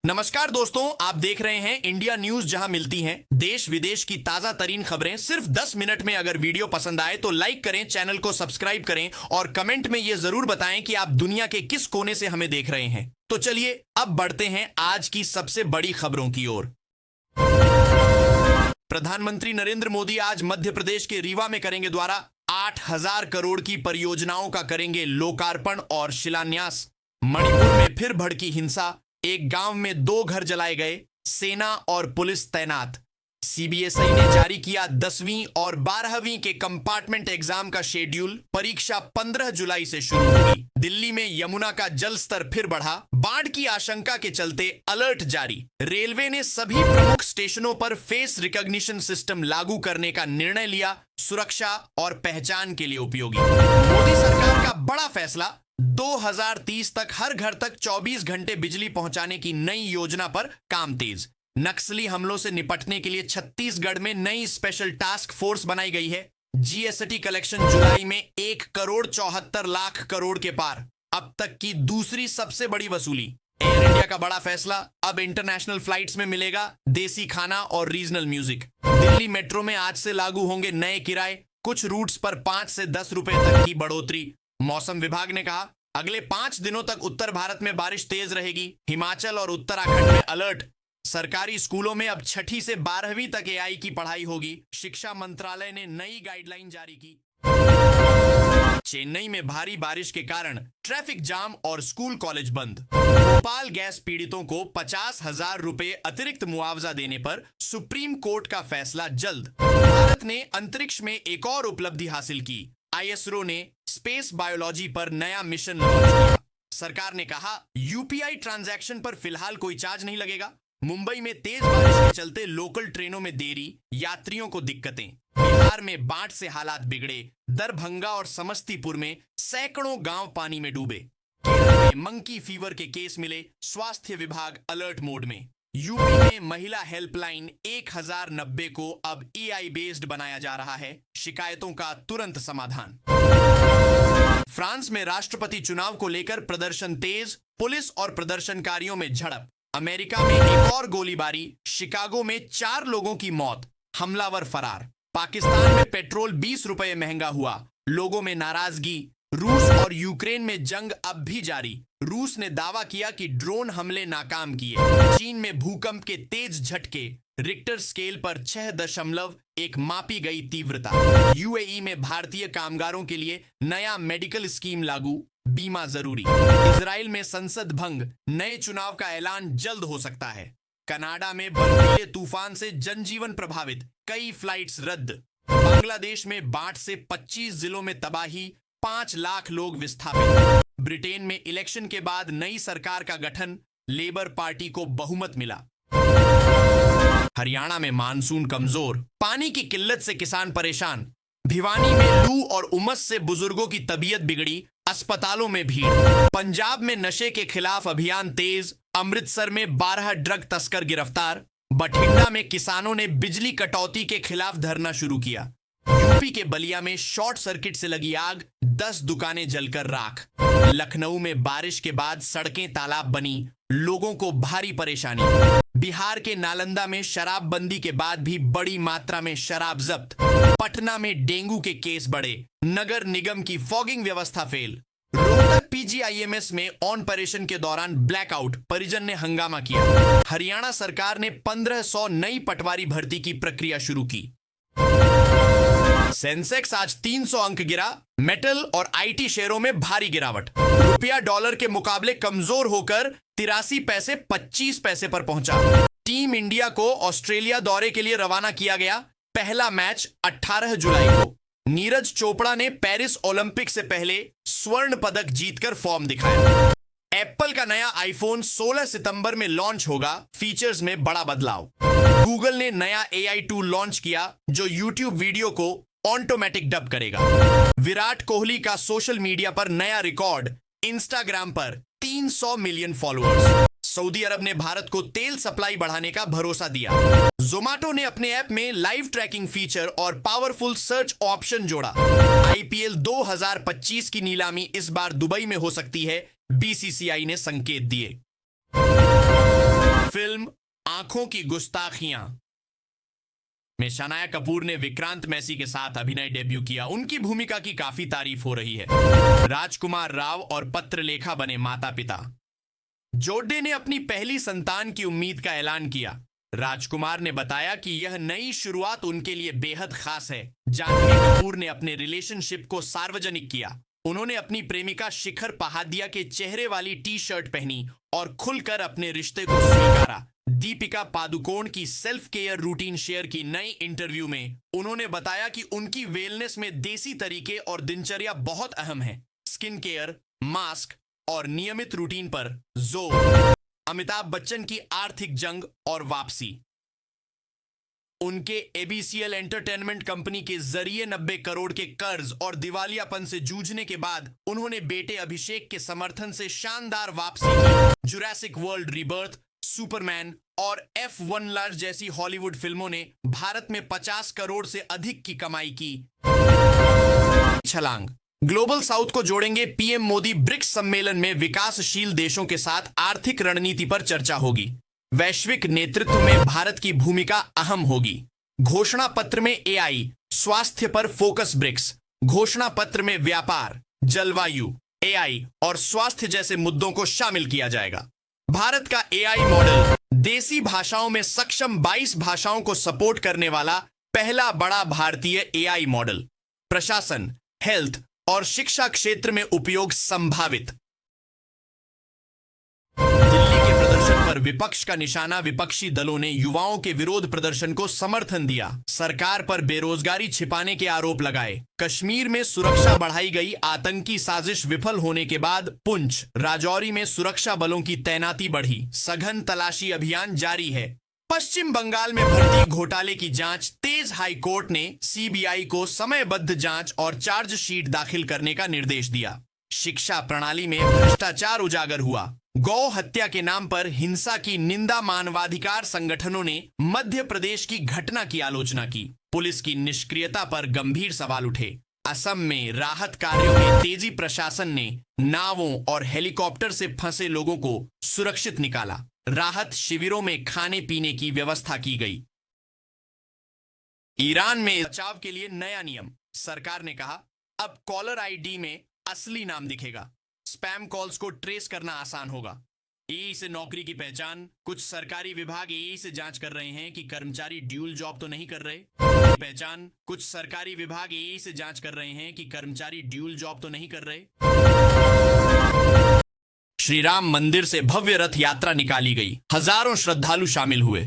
नमस्कार दोस्तों, आप देख रहे हैं इंडिया न्यूज, जहां मिलती हैं देश विदेश की ताजा तरीन खबरें सिर्फ 10 मिनट में। अगर वीडियो पसंद आए तो लाइक करें, चैनल को सब्सक्राइब करें और कमेंट में यह जरूर बताएं कि आप दुनिया के किस कोने से हमें देख रहे हैं। तो चलिए अब बढ़ते हैं आज की सबसे बड़ी खबरों की ओर। प्रधानमंत्री नरेंद्र मोदी आज मध्य प्रदेश के रीवा में करेंगे द्वारा 8,000 करोड़ की परियोजनाओं का करेंगे लोकार्पण और शिलान्यास। मणिपुर में फिर भड़की हिंसा, एक गांव में 2 घर जलाए गए, सेना और पुलिस तैनात। सीबीएसई ने जारी किया 10वीं और 12वीं के कंपार्टमेंट एग्जाम का शेड्यूल, परीक्षा 15 जुलाई से शुरू होगी। दिल्ली में यमुना का जल स्तर फिर बढ़ा, बाढ़ की आशंका के चलते अलर्ट जारी। रेलवे ने सभी प्रमुख स्टेशनों पर फेस रिकॉग्निशन सिस्टम लागू करने का निर्णय लिया, सुरक्षा और पहचान के लिए उपयोगी। मोदी सरकार का बड़ा फैसला, 2030 तक हर घर तक 24 घंटे बिजली पहुंचाने की नई योजना पर काम तेज। नक्सली हमलों से निपटने के लिए छत्तीसगढ़ में नई स्पेशल टास्क फोर्स बनाई गई है। जीएसटी कलेक्शन जुलाई में 1,74,00,000 करोड़ के पार, अब तक की दूसरी सबसे बड़ी वसूली। एयर इंडिया का बड़ा फैसला, अब इंटरनेशनल फ्लाइट्स में मिलेगा देसी खाना और रीजनल म्यूजिक। दिल्ली मेट्रो में आज से लागू होंगे नए किराए, कुछ रूट्स पर 5 से 10 रुपए तक की बढ़ोतरी। मौसम विभाग ने कहा अगले 5 दिनों तक उत्तर भारत में बारिश तेज रहेगी। हिमाचल और उत्तराखंड में अलर्ट। सरकारी स्कूलों में अब 6ठी से 12वीं तक एआई की पढ़ाई होगी। शिक्षा मंत्रालय ने नई गाइडलाइन जारी की। चेन्नई में भारी बारिश के कारण ट्रैफिक जाम और स्कूल कॉलेज बंद। भोपाल गैस पीड़ितों को 50,000 रुपए अतिरिक्त मुआवजा देने पर सुप्रीम कोर्ट का फैसला जल्द। भारत ने अंतरिक्ष में एक और उपलब्धि हासिल की, आईएसआरओ ने स्पेस बायोलॉजी पर नया मिशन लॉन्च किया। सरकार ने कहा यूपीआई ट्रांजैक्शन पर फिलहाल कोई चार्ज नहीं लगेगा। मुंबई में तेज बारिश के चलते लोकल ट्रेनों में देरी, यात्रियों को दिक्कतें। बिहार में बाढ़ से हालात बिगड़े, दरभंगा और समस्तीपुर में सैकड़ों गांव पानी में डूबे। केरल में मंकी फीवर के केस मिले, स्वास्थ्य विभाग अलर्ट मोड में। यूपी में महिला हेल्पलाइन 1090 को अब एआई बेस्ड बनाया जा रहा है, शिकायतों का तुरंत समाधान। फ्रांस में राष्ट्रपति चुनाव को लेकर प्रदर्शन तेज, पुलिस और प्रदर्शनकारियों में झड़प। अमेरिका में एक और गोलीबारी, शिकागो में 4 लोगों की मौत, हमलावर फरार। पाकिस्तान में पेट्रोल 20 रुपए महंगा हुआ, लोगों में नाराजगी। रूस और यूक्रेन में जंग अब भी जारी। रूस ने दावा किया कि ड्रोन हमले नाकाम किए। चीन में भूकंप के तेज झटके, रिक्टर स्केल पर 6.1 मापी गई तीव्रता। यूएई में भारतीय कामगारों के लिए नया मेडिकल स्कीम लागू, बीमा जरूरी। इजराइल में संसद भंग, नए चुनाव का ऐलान जल्द हो सकता है। कनाडा में बर्फीले तूफान से जनजीवन प्रभावित, कई फ्लाइट्स रद्द। बांग्लादेश में बाढ़ से 25 जिलों में तबाही, 5 लाख लोग विस्थापित। ब्रिटेन में इलेक्शन के बाद नई सरकार का गठन, लेबर पार्टी को बहुमत मिला। हरियाणा में मानसून कमजोर, पानी की किल्लत से किसान परेशान। भिवानी में लू और उमस से बुजुर्गों की तबीयत बिगड़ी, अस्पतालों में भीड़। पंजाब में नशे के खिलाफ अभियान तेज, अमृतसर में 12 ड्रग तस्कर गिरफ्तार। बठिंडा में किसानों ने बिजली कटौती के खिलाफ धरना शुरू किया। यूपी के बलिया में शॉर्ट सर्किट से लगी आग, 10 दुकानें जलकर राख। लखनऊ में बारिश के बाद सड़कें तालाब बनी, लोगों को भारी परेशानी। बिहार के नालंदा में शराबबंदी के बाद भी बड़ी मात्रा में शराब जब्त। पटना में डेंगू के केस बढ़े, नगर निगम की फॉगिंग व्यवस्था फेल। रोहतक पीजीआईएमएस में ऑन ऑपरेशन के दौरान ब्लैकआउट, परिजन ने हंगामा किया। हरियाणा सरकार ने 1500 नई पटवारी भर्ती की प्रक्रिया शुरू की। सेंसेक्स आज 300 अंक गिरा, मेटल और आईटी शेयरों में भारी गिरावट। रुपया डॉलर के मुकाबले कमजोर होकर 83 पैसे 25 पैसे पर पहुंचा। टीम इंडिया को ऑस्ट्रेलिया दौरे के लिए रवाना किया गया, पहला मैच 18 जुलाई को। नीरज चोपड़ा ने पेरिस ओलंपिक से पहले स्वर्ण पदक जीतकर फॉर्म दिखाया। एप्पल का नया आईफोन 16 सितंबर में लॉन्च होगा, फीचर्स में बड़ा बदलाव। गूगल ने नया एआई टूल लॉन्च किया जो यूट्यूब वीडियो को ऑटोमेटिक डब करेगा। विराट कोहली का सोशल मीडिया पर नया रिकॉर्ड, इंस्टाग्राम पर 300 मिलियन फॉलोअर्स। सऊदी अरब ने भारत को तेल सप्लाई बढ़ाने का भरोसा दिया। जोमाटो ने अपने ऐप में लाइव ट्रैकिंग फीचर और पावरफुल सर्च ऑप्शन जोड़ा। आईपीएल 2025 की नीलामी इस बार दुबई में हो सकती है, बीसीसीआई ने संकेत दिए। आंखों की गुस्ताखियां में शनाया कपूर ने विक्रांत मैसी के साथ अभिनय डेब्यू किया। उनकी भूमिका की काफी तारीफ हो रही है। राजकुमार राव और पत्रलेखा बने माता पिता। जोड्डे ने अपनी पहली संतान की उम्मीद का ऐलान किया। राजकुमार ने बताया कि यह नई शुरुआत उनके लिए बेहद खास है। जानवी कपूर ने अपने रिलेशनशिप को सार्वजनिक किया। उन्होंने अपनी प्रेमिका शिखर पहादिया के चेहरे वाली टी शर्ट पहनी और खुलकर अपने रिश्ते को स्वीकारा। दीपिका पादुकोण की सेल्फ केयर रूटीन शेयर की नई इंटरव्यू में उन्होंने बताया कि उनकी वेलनेस में देसी तरीके और दिनचर्या बहुत अहम है। स्किन केयर, मास्क और नियमित रूटीन पर जोर। अमिताभ बच्चन की आर्थिक जंग और वापसी। उनके एबीसीएल एंटरटेनमेंट कंपनी के जरिए 90 करोड़ के कर्ज और दिवालियापन से जूझने के बाद उन्होंने बेटे अभिषेक के समर्थन से शानदार वापसी की। जुरासिक वर्ल्ड रीबर्थ, सुपरमैन और F1 लार्ज जैसी हॉलीवुड फिल्मों ने भारत में 50 करोड़ से अधिक की कमाई की। छलांग। ग्लोबल साउथ को जोड़ेंगे पीएम मोदी। ब्रिक्स सम्मेलन में विकासशील देशों के साथ आर्थिक रणनीति पर चर्चा होगी। वैश्विक नेतृत्व में भारत की भूमिका अहम होगी। घोषणा पत्र में एआई, स्वास्थ्य पर फोकस। ब्रिक्स घोषणा पत्र में व्यापार, जलवायु, एआई और स्वास्थ्य जैसे मुद्दों को शामिल किया जाएगा। भारत का एआई मॉडल देसी भाषाओं में सक्षम 22 भाषाओं को सपोर्ट करने वाला पहला बड़ा भारतीय एआई मॉडल। प्रशासन, हेल्थ और शिक्षा क्षेत्र में उपयोग संभावित। दिल्ली के प्रदर्शन पर विपक्ष का निशाना। विपक्षी दलों ने युवाओं के विरोध प्रदर्शन को समर्थन दिया। सरकार पर बेरोजगारी छिपाने के आरोप लगाए। कश्मीर में सुरक्षा बढ़ाई गई। आतंकी साजिश विफल होने के बाद पुंछ, राजौरी में सुरक्षा बलों की तैनाती बढ़ी। सघन तलाशी अभियान जारी है। पश्चिम बंगाल में भर्ती घोटाले की जांच तेज। हाईकोर्ट ने सीबीआई को समयबद्ध जांच और चार्जशीट दाखिल करने का निर्देश दिया। शिक्षा प्रणाली में भ्रष्टाचार उजागर हुआ। गौ हत्या के नाम पर हिंसा की निंदा। मानवाधिकार संगठनों ने मध्य प्रदेश की घटना की आलोचना की। पुलिस की निष्क्रियता पर गंभीर सवाल उठे। असम में राहत कार्यों में तेजी। प्रशासन ने नावों और हेलीकॉप्टर से फंसे लोगों को सुरक्षित निकाला। राहत शिविरों में खाने पीने की व्यवस्था की गई। ईरान में बचाव के लिए नया नियम। सरकार ने कहा अब कॉलर आईडी में असली नाम दिखेगा। स्पैम कॉल्स को ट्रेस करना आसान होगा। एआई से नौकरी की पहचान। कुछ सरकारी विभाग एआई से जांच कर रहे हैं कि कर्मचारी ड्यूल जॉब तो नहीं कर रहे। पहचान। कुछ सरकारी विभाग एआई से जांच कर रहे हैं कि कर्मचारी ड्यूल जॉब तो नहीं कर रहे। श्री राम मंदिर से भव्य रथ यात्रा निकाली गई। हजारों श्रद्धालु शामिल हुए।